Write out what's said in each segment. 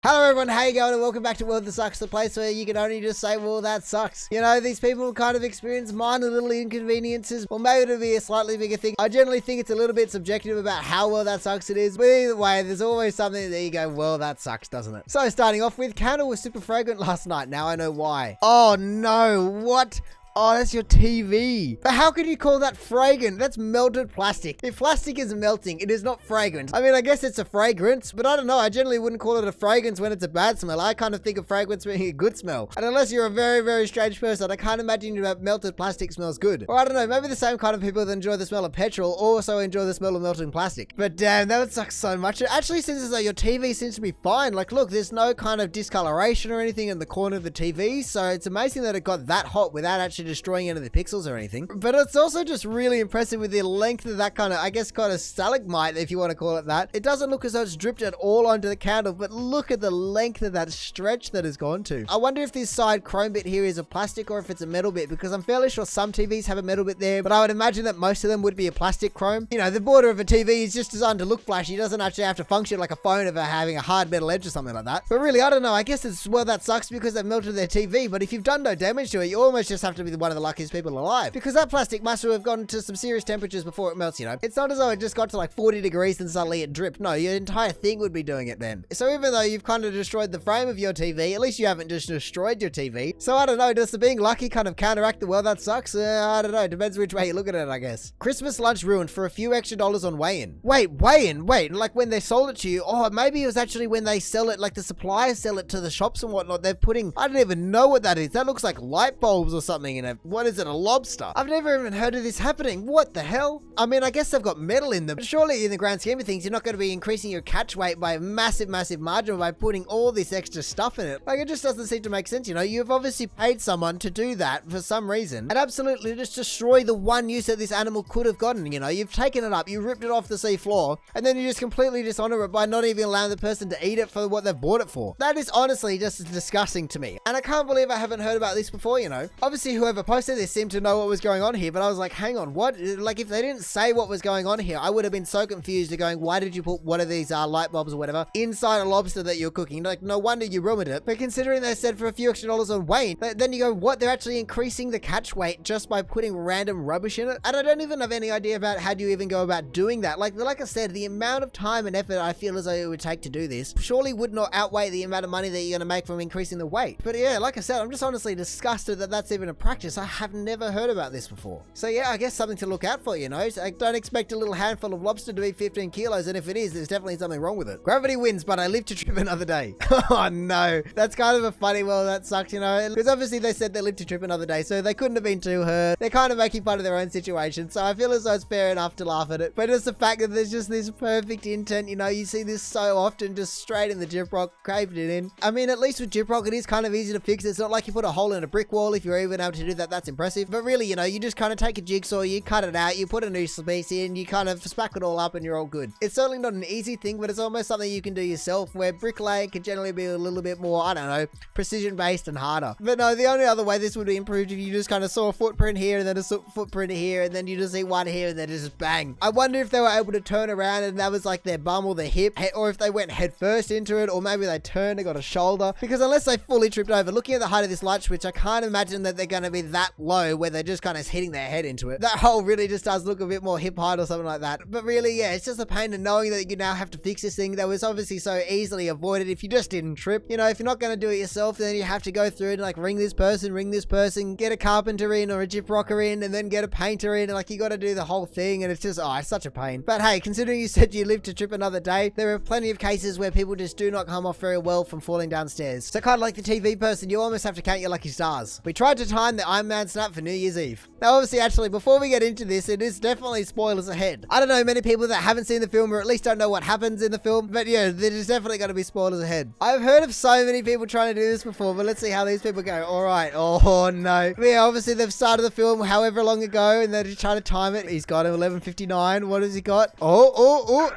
Hello everyone, how you going and welcome back to WellThatSucks, the place where you can only just say, well, that sucks. You know, these people kind of experience minor little inconveniences, or maybe it'll be a slightly bigger thing. I generally think it's a little bit subjective about how well that sucks it is, but either way, there's always something that you go, well, that sucks, doesn't it? So starting off with, candle was super fragrant last night, now I know why. Oh no, what? Oh, that's your TV. But how could you call that fragrant? That's melted plastic. If plastic is melting, it is not fragrant. I mean, I guess it's a fragrance, but I don't know. I generally wouldn't call it a fragrance when it's a bad smell. I kind of think of fragrance being a good smell. And unless you're a very, very strange person, I can't imagine that melted plastic smells good. Or I don't know, maybe the same kind of people that enjoy the smell of petrol also enjoy the smell of melting plastic. But damn, that would suck so much. It actually seems as though your TV seems to be fine. Like, look, there's no kind of discoloration or anything in the corner of the TV. So it's amazing that it got that hot without actually destroying any of the pixels or anything. But it's also just really impressive with the length of that kind of, I guess, kind of stalagmite, if you want to call it that. It doesn't look as though it's dripped at all onto the candle, but look at the length of that stretch that has gone to. I wonder if this side chrome bit here is a plastic or if it's a metal bit, because I'm fairly sure some TVs have a metal bit there, but I would imagine that most of them would be a plastic chrome. You know, the border of a TV is just designed to look flashy. It doesn't actually have to function like a phone of having a hard metal edge or something like that. But really, I don't know. I guess it's, well, that sucks because they've melted their TV, but if you've done no damage to it, you almost just have to be one of the luckiest people alive, because that plastic must have gone to some serious temperatures before it melts, you know. It's not as though it just got to like 40 degrees and suddenly it dripped. No, your entire thing would be doing it then. So even though you've kind of destroyed the frame of your TV, at least you haven't just destroyed your TV. So I don't know, does the being lucky kind of counteract the well that sucks? I don't know, depends which way you look at it, I guess. Christmas lunch ruined for a few extra dollars on weigh-in. Wait, like when they sold it to you, oh, maybe it was actually when they sell it, like the suppliers sell it to the shops and whatnot, they're putting, I don't even know what that is. That looks like light bulbs or something in it. What is it, a lobster? I've never even heard of this happening. What the hell? I mean, I guess they've got metal in them, but surely in the grand scheme of things, you're not going to be increasing your catch weight by a massive margin by putting all this extra stuff in it. Like, it just doesn't seem to make sense, you know? You've obviously paid someone to do that for some reason and absolutely just destroy the one use that this animal could have gotten, you know? You've taken it up, you ripped it off the sea floor, and then you just completely dishonor it by not even allowing the person to eat it for what they've bought it for. That is honestly just disgusting to me. And I can't believe I haven't heard about this before, you know? Obviously, whoever posted this seemed to know what was going on here, but I was like, hang on, what? Like, if they didn't say what was going on here, I would have been so confused of going, why did you put one of these light bulbs or whatever inside a lobster that you're cooking? Like, no wonder you ruined it. But considering they said for a few extra dollars on weight, then you go, what? They're actually increasing the catch weight just by putting random rubbish in it? And I don't even have any idea about how do you even go about doing that. Like I said, the amount of time and effort I feel as though it would take to do this surely would not outweigh the amount of money that you're going to make from increasing the weight. But yeah, like I said, I'm just honestly disgusted that that's even a practice. I have never heard about this before. So yeah, I guess something to look out for, you know? So I don't expect a little handful of lobster to be 15 kilos, and if it is, there's definitely something wrong with it. Gravity wins, but I live to trip another day. Oh no, that's kind of a funny, well, that sucks, you know? Because obviously they said they lived to trip another day, so they couldn't have been too hurt. They're kind of making fun of their own situation, so I feel as though it's fair enough to laugh at it. But it's the fact that there's just this perfect intent, you know? You see this so often, just straight in the gyprock, caved it in. I mean, at least with gyprock, it is kind of easy to fix. It's not like you put a hole in a brick wall. If you're even able to do that, that's impressive. But really, you know, you just kind of take a jigsaw, you cut it out, you put a new piece in, you kind of spack it all up and you're all good. It's certainly not an easy thing, but it's almost something you can do yourself, where bricklaying can generally be a little bit more, I don't know, precision based and harder. But no, the only other way this would be improved if you just kind of saw a footprint here and then a footprint here and then you just see one here and then just bang. I wonder if they were able to turn around and that was like their bum or their hip, or if they went head first into it, or maybe they turned and got a shoulder, because unless they fully tripped over, looking at the height of this light switch, I can't imagine that they're going to be that low where they're just kind of hitting their head into it. That hole really just does look a bit more hip height or something like that. But really, yeah, it's just a pain in knowing that you now have to fix this thing that was obviously so easily avoided if you just didn't trip. You know, if you're not going to do it yourself, then you have to go through and like ring this person, get a carpenter in or a gyprocker in, and then get a painter in, and like you got to do the whole thing, and it's just, oh, it's such a pain. But hey, considering you said you live to trip another day, there are plenty of cases where people just do not come off very well from falling downstairs. So kind of like the TV person, you almost have to count your lucky stars. We tried to time the Iron Man snap for New Year's Eve. Now obviously, actually, before we get into this, it is definitely spoilers ahead. I don't know many people that haven't seen the film, or at least don't know what happens in the film, but yeah, there's definitely going to be spoilers ahead. I've heard of so many people trying to do this before, but let's see how these people go. Alright, oh no. But yeah, obviously they've started the film however long ago, and they're just trying to time it. He's got him 11:59. What has he got? Oh.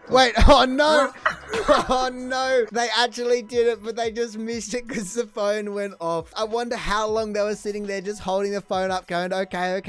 Wait, oh no! Oh no! They actually did it, but they just missed it because the phone went off. I wonder how long they were sitting there just holding the phone up going, okay.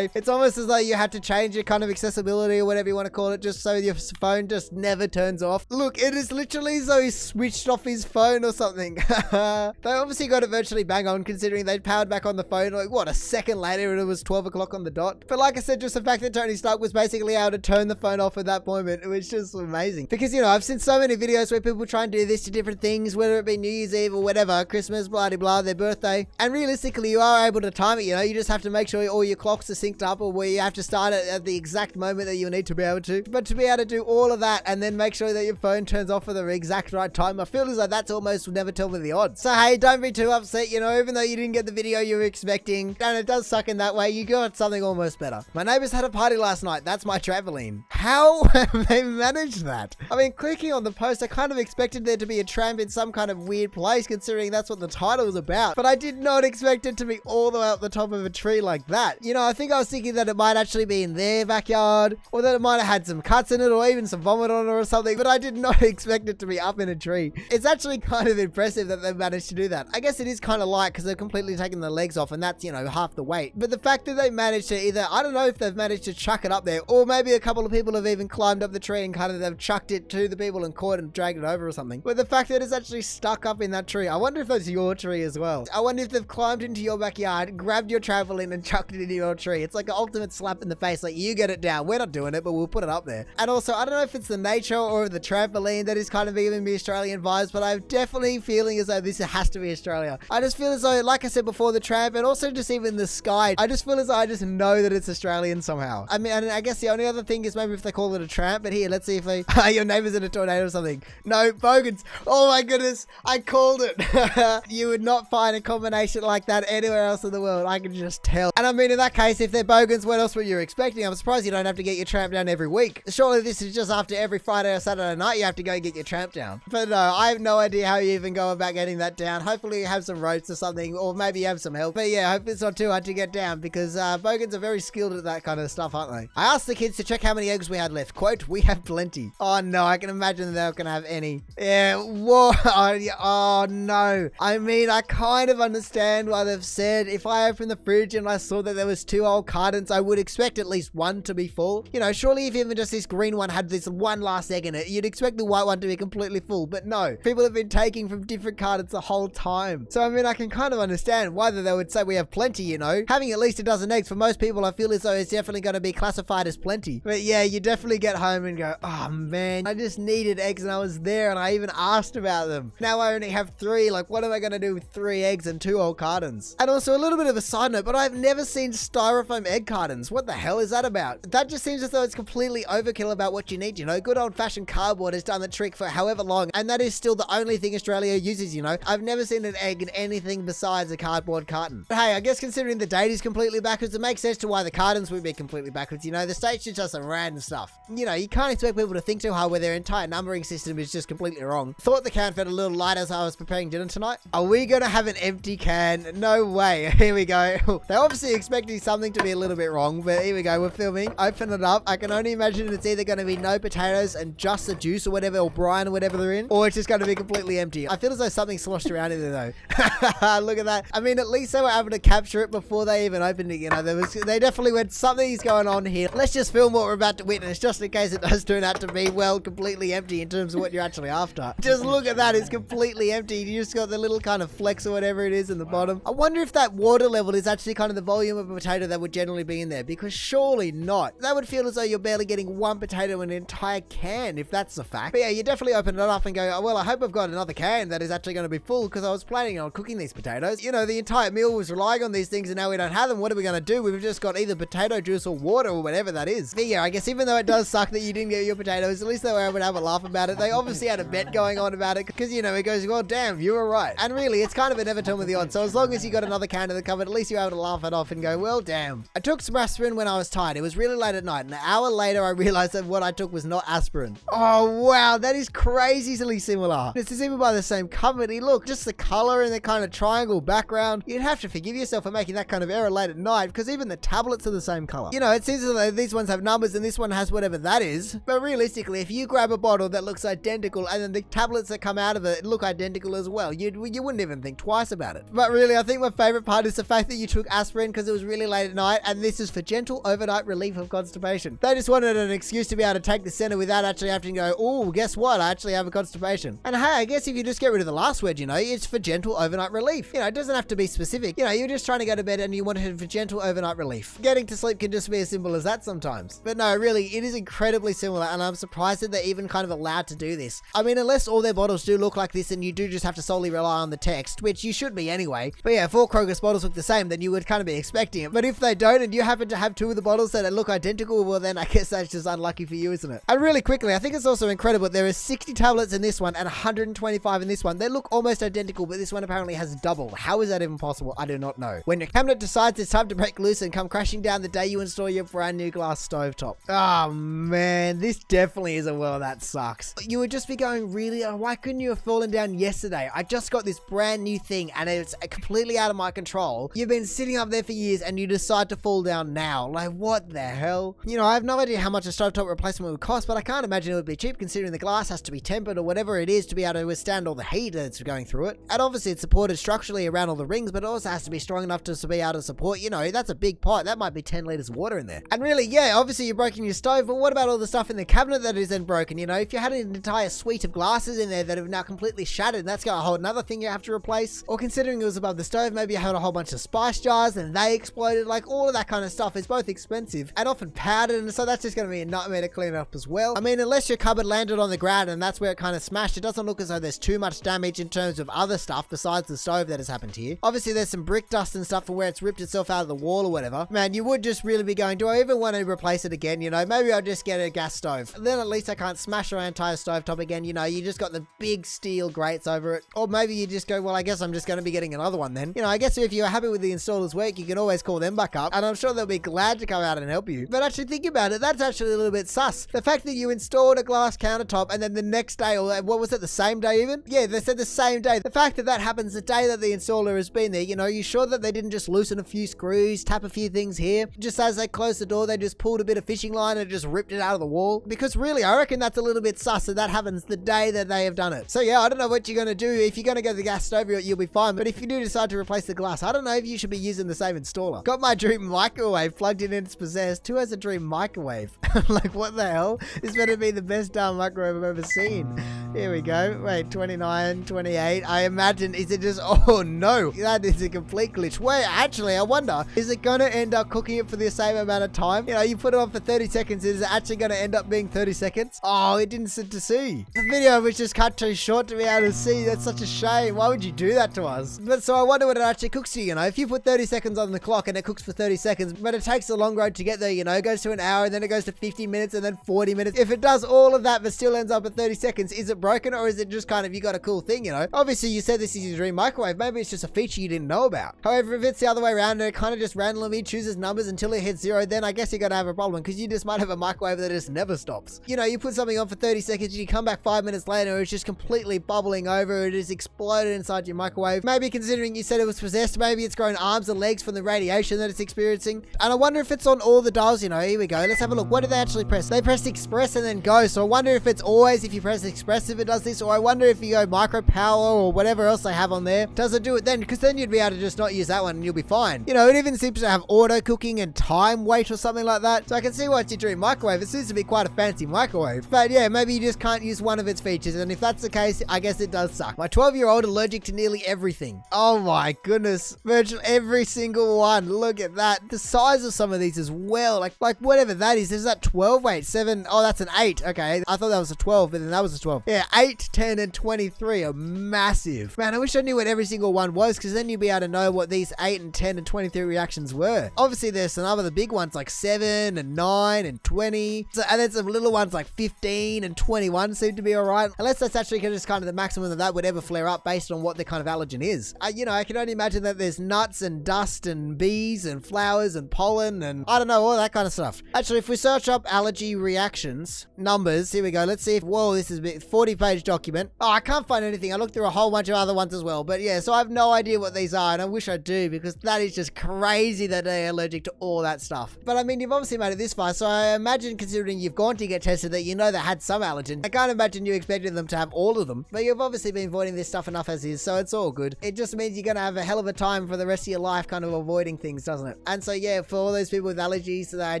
It's almost as though you had to change your kind of accessibility or whatever you want to call it just so your phone just never turns off. Look, it is literally as though he switched off his phone or something. They obviously got it virtually bang on considering they'd powered back on the phone like, what, a second later and it was 12 o'clock on the dot. But like I said, just the fact that Tony Stark was basically able to turn the phone off at that moment, it was just amazing. Because, you know, I've seen so many videos where people try and do this to different things, whether it be New Year's Eve or whatever, Christmas, blah, blah, blah, their birthday. And realistically, you are able to time it, you know, you just have to make sure all your clocks are synced up or where you have to start it at the exact moment that you need to be able to. But to be able to do all of that and then make sure that your phone turns off at the exact right time, I feel as though that's almost never tell me the odds. So hey, don't be too upset, you know, even though you didn't get the video you were expecting, and it does suck in that way, you got something almost better. My neighbors had a party last night, that's my trampoline. How have they managed that? I mean, clicking on the post, I kind of expected there to be a tramp in some kind of weird place considering that's what the title was about, but I did not expect it to be all the way up the top of a tree like that. You know, I think I was thinking that it might actually be in their backyard, or that it might have had some cuts in it, or even some vomit on it or something, but I did not expect it to be up in a tree. It's actually kind of impressive that they've managed to do that. I guess it is kind of light because they've completely taken the legs off and that's, you know, half the weight. But the fact that they managed to either, I don't know if they've managed to chuck it up there, or maybe a couple of people have even climbed up the tree and kind of they've chucked it to the people and caught and dragged it over or something. But the fact that it's actually stuck up in that tree, I wonder if that's your tree as well. I wonder if they've climbed into your backyard, grabbed your trampoline and chucked it into your tree. It's like an ultimate slap in the face, like you get it down. We're not doing it, but we'll put it up there. And also, I don't know if it's the nature or the trampoline that is kind of giving me Australian vibes, but I'm definitely feeling as though this has to be Australia. I just feel as though, like I said before, the tramp and also just even the sky, I just feel as though I just know that it's Australian somehow. I mean, and I guess the only other thing is maybe if they call it a tramp, but here, let's see if they, your neighbor's in a tornado or something. No, bogans. Oh my goodness, I called it. You would not find a combination like that anywhere else in the world. I can just tell. And I mean, in that case, if they're bogans, what else were you expecting? I'm surprised you don't have to get your tramp down every week. Surely this is just after every Friday or Saturday night you have to go get your tramp down. But no, I have no idea how you even go about getting that down. Hopefully you have some ropes or something, or maybe you have some help. But yeah, I hope it's not too hard to get down because bogans are very skilled at that kind of stuff, aren't they? I asked the kids to check how many eggs we had left. Quote, we have plenty. Oh no, I can imagine they're not gonna have any. Yeah, whoa. Oh no. I mean, I kind of understand why they've said if I opened the fridge and I saw that there was 2 old cartons, I would expect at least 1 to be full. You know, surely if even just this green one had this one last egg in it, you'd expect the white one to be completely full. But no, people have been taking from different cartons the whole time. So I mean, I can kind of understand why they would say we have plenty, you know. Having at least a dozen eggs for most people, I feel as though it's definitely going to be classified as plenty. But yeah, you definitely get home and go, oh man, I just needed eggs and I was there and I even asked about them. Now I only have 3. Like, what am I going to do with 3 eggs and 2 old cartons? And also a little bit of a side note, but I've never seen styrofoam egg cartons. What the hell is that about? That just seems as though it's completely overkill about what you need, you know. Good old fashioned cardboard has done the trick for however long, and that is still the only thing Australia uses, you know. I've never seen an egg in anything besides a cardboard carton. But hey, I guess considering the date is completely backwards, it makes sense to why the cartons would be completely backwards, you know. The states is just some random stuff. You know, you can't expect people to think too hard where their entire numbering system is just completely wrong. Thought the can felt a little light as I was preparing dinner tonight. Are we gonna have an empty can? No way. Here we go. They're obviously expecting something to be a little bit wrong, but here we go. We're filming. Open it up. I can only imagine it's either going to be no potatoes and just the juice or whatever, or brine or whatever they're in, or it's just going to be completely empty. I feel as though something sloshed around in there though. Look at that. I mean, at least they were able to capture it before they even opened it, you know. They definitely went, something's going on here. Let's just film what we're about to witness just in case it does turn out to be, well, completely empty in terms of what you're actually after. Just look at that. It's completely empty. You just got the little kind of flecks or whatever it is in the bottom. I wonder if that water level is actually kind of the volume of a potato that would generally be in there, because surely not. That would feel as though you're barely getting 1 potato in an entire can, if that's the fact. But yeah, you definitely open it up and go, oh, well, I hope I've got another can that is actually going to be full, because I was planning on cooking these potatoes. You know, the entire meal was relying on these things and now we don't have them. What are we going to do? We've just got either potato juice or water or whatever that is. But yeah, I guess even though it does suck that you didn't get your potatoes, at least they were able to have a laugh about it. They obviously had a bet going on about it, because, you know, it goes, well, damn, you were right. And really, it's kind of a never tell me the odds. So as long as you got another can of the cupboard, at least you're able to laugh it off and go, well, damn. I took some aspirin when I was tired. It was really late at night. An hour later, I realized that what I took was not aspirin. Oh, wow. That is crazily similar. This is even by the same company. Look, just the color and the kind of triangle background. You'd have to forgive yourself for making that kind of error late at night, because even the tablets are the same color. You know, it seems as though these ones have numbers and this one has whatever that is. But realistically, if you grab a bottle that looks identical and then the tablets that come out of it look identical as well, you wouldn't even think twice about it. But really, I think my favorite part is the fact that you took aspirin because it was really late at night, and this is for gentle overnight relief of constipation. They just wanted an excuse to be able to take the center without actually having to go, oh, guess what? I actually have a constipation. And hey, I guess if you just get rid of the last word, it's for gentle overnight relief. It doesn't have to be specific. You're just trying to go to bed and you wanted it for gentle overnight relief. Getting to sleep can just be as simple as that sometimes. But no, really, it is incredibly similar, and I'm surprised that they're even kind of allowed to do this. I mean, unless all their bottles do look like this and you do just have to solely rely on the text, which you should be anyway. But yeah, if all Kroger's bottles look the same, then you would kind of be expecting it. But if they don't and you happen to have two of the bottles that look identical, well then I guess that's just unlucky for you, isn't it? And really quickly, I think it's also incredible. There are 60 tablets in this one and 125 in this one. They look almost identical, but this one apparently has double. How is that even possible? I do not know. When your cabinet decides it's time to break loose and come crashing down the day you install your brand new glass stovetop. Oh man, this definitely is a well that sucks. You would just be going, really? Why couldn't you have fallen down yesterday? I just got this brand new thing and it's completely out of my control. You've been sitting up there for years and you decide to fall down now. Like, what the hell? I have no idea how much a stovetop replacement would cost, but I can't imagine it would be cheap considering the glass has to be tempered or whatever it is to be able to withstand all the heat that's going through it. And obviously it's supported structurally around all the rings, but it also has to be strong enough to be able to support, that's a big pot. That might be 10 liters of water in there. And really, yeah, obviously you're breaking your stove, but what about all the stuff in the cabinet that is then broken? If you had an entire suite of glasses in there that have now completely shattered, that's got a whole another thing you have to replace. Or considering it was above the stove, maybe you had a whole bunch of spice jars and they exploded. Like, all of that kind of stuff is both expensive and often powdered, and so that's just going to be a nightmare to clean up as well. I mean, unless your cupboard landed on the ground and that's where it kind of smashed, it doesn't look as though there's too much damage in terms of other stuff besides the stove that has happened here. Obviously there's some brick dust and stuff from where it's ripped itself out of the wall or whatever. Man, you would just really be going, do I even want to replace it again? Maybe I'll just get a gas stove. Then at least I can't smash my entire stovetop again. You just got the big steel grates over it. Or maybe you just go, well, I guess I'm just going to be getting another one then. I guess if you're happy with the installer's work, you can always call them back up, and I'm sure they'll be glad to come out and help you. But actually think about it, that's actually a little bit sus. The fact that you installed a glass countertop and then the next day, or what was it, the same day even? Yeah, they said the same day. The fact that that happens the day that the installer has been there, you sure that they didn't just loosen a few screws, tap a few things here? Just as they closed the door, they just pulled a bit of fishing line and just ripped it out of the wall? Because really, I reckon that's a little bit sus that happens the day that they have done it. So yeah, I don't know what you're going to do. If you're going to go the gas stove, you'll be fine. But if you do decide to replace the glass, I don't know if you should be using the same installer. Got my dream microwave plugged in and it's possessed. Who has a dream microwave? Like, what the hell? This better be the best damn microwave I've ever seen. Here we go. Wait, 29, 28. I imagine, is it just, oh no, that is a complete glitch. Wait, actually, I wonder, is it going to end up cooking it for the same amount of time? You put it on for 30 seconds. Is it actually going to end up being 30 seconds? Oh, it didn't sit to see. The video was just cut too short to be able to see. That's such a shame. Why would you do that to us? But so I wonder what it actually cooks to, if you put 30 seconds on the clock and it cooks for 30 seconds, but it takes a long road to get there, it goes to an hour and then it goes to 50 minutes and then 40 minutes. If it does all of that but still ends up at 30 seconds, is it broken or is it just kind of, you got a cool thing, Obviously you said this is your dream microwave. Maybe it's just a feature you didn't know about. However, if it's the other way around and it kind of just randomly chooses numbers until it hits 0, then I guess you're going to have a problem because you just might have a microwave that just never stops. You put something on for 30 seconds and you come back 5 minutes later, it's just completely bubbling over. It is exploded inside your microwave. Maybe considering you said it was possessed, maybe it's grown arms and legs from the radiation that it's experiencing. And I wonder if it's on all the dials, here we go. Let's have a look. What did they actually press? They pressed express and then go. So I wonder if it's always if you press express if it does this, or I wonder if you go micro power or whatever else they have on there, does it do it then? Because then you'd be able to just not use that one and you'll be fine. It even seems to have auto cooking and time wait or something like that. So I can see why it's your dream microwave. It seems to be quite a fancy microwave. But yeah, maybe you just can't use one of its features. And if that's the case, I guess it does suck. My 12-year-old allergic to nearly everything. Oh my goodness. Virtually every single one. Look at that. The size of some of these as well. Like whatever that is that 12? Wait, 7. Oh, that's an 8. Okay. I thought that was a 12, but then that was a 12. Yeah, 8, 10, and 23 are massive. Man, I wish I knew what every single one was, because then you'd be able to know what these 8 and 10 and 23 reactions were. Obviously, there's some other big ones like 7 and 9 and 20. And then some little ones like 15 and 21 seem to be alright. Unless that's actually just kind of the maximum that would ever flare up based on what the kind of allergen is. I can only imagine that there's nuts and dust and bees and flowers and pollen and I don't know, all that kind of stuff. Actually, if we search up allergy reactions, numbers, here we go. Let's see if, whoa, this is a 40-page document. Oh, I can't find anything. I looked through a whole bunch of other ones as well. But yeah, so I have no idea what these are, and I wish I do, because that is just crazy that they're allergic to all that stuff. But I mean, you've obviously made it this far, so I imagine, considering you've gone to get tested that you know that had some allergen. I can't imagine you expected them to have all of them, but you've obviously been avoiding this stuff enough as is, so it's all good. It just means you're going to have a hell of a time for the rest of your life kind of avoiding things, doesn't it? And so yeah, for all those people with allergies, I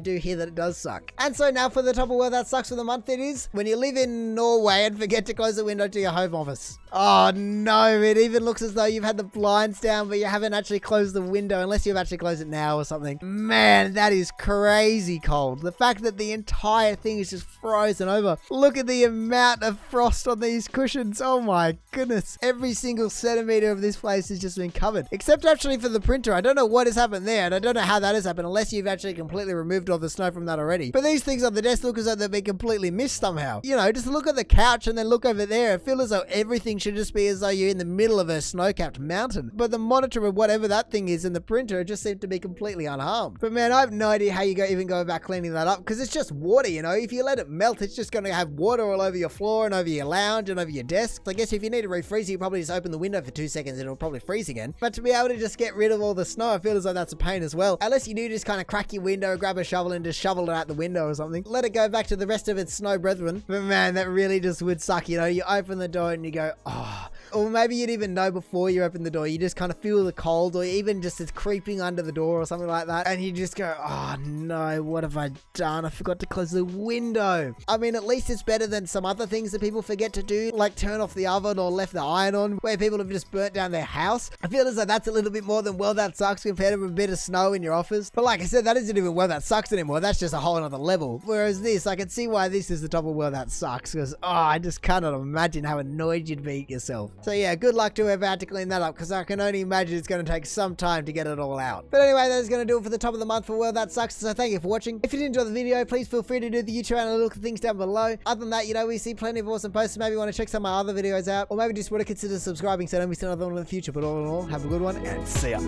do hear that it does suck. And so now for the top of Well That Sucks for the month, it is when you live in Norway and forget to close the window to your home office. Oh no, it even looks as though you've had the blinds down, but you haven't actually closed the window, unless you've actually closed it now or something. Man, that is crazy cold. The fact that the entire thing is just frozen over. Look at the amount of frost on these cushions. Oh my goodness. Every single centimeter of this place has just been covered. Except actually for the printer. I don't know what has happened there, and I don't know how that has happened unless you've actually completely removed all the snow from that already. But these things on the desk look as though they've been completely missed somehow. You know, just look at the couch and then look over there. I feel as though everything should just be as though you're in the middle of a snow-capped mountain. But the monitor of whatever that thing is in the printer just seemed to be completely unharmed. But man, I have no idea how you even go about cleaning that up, because it's just water, you know. If you let it melt, it's just going to have water all over your floor and over your lounge and over your desk. So I guess if you need to refreeze it, you probably just open the window for 2 seconds and it'll probably freeze again. But to be able to just get rid of all the snow, I feel as though that's a pain as well. Unless you do just kind of crack your window, grab a shovel and just shovel it out the window or something. Let it go back to the rest of its snow brethren. But man, that really just would suck, you know. You open the door and you go, oh. Or maybe you'd even know before you open the door. You just kind of feel the cold, or even just it's creeping under the door or something like that. And you just go, oh no, what have I done? I forgot to close the window. I mean, at least it's better than some other things that people forget to do, like turn off the oven or left the iron on, where people have just burnt down their house. I feel as though that's a little bit more than Well That Sucks compared to a bit of snow in your office. But like I said, that isn't even Well That Sucks anymore. That's just a whole other level. Whereas this, I can see why this is the top of Well That Sucks, because I just cannot imagine how annoyed you'd be at yourself. So yeah, good luck to whoever had to clean that up, because I can only imagine it's going to take some time to get it all out. But anyway, that is going to do it for the top of the month for Well That Sucks. So thank you for watching. If you did enjoy the video, please feel free to do the YouTube analytical things down below. Other than that, you know, we see plenty of awesome posts. Maybe you want to check some of my other videos out, or maybe just want to consider subscribing so don't miss another one in the future. But all in all, have a good one and see ya.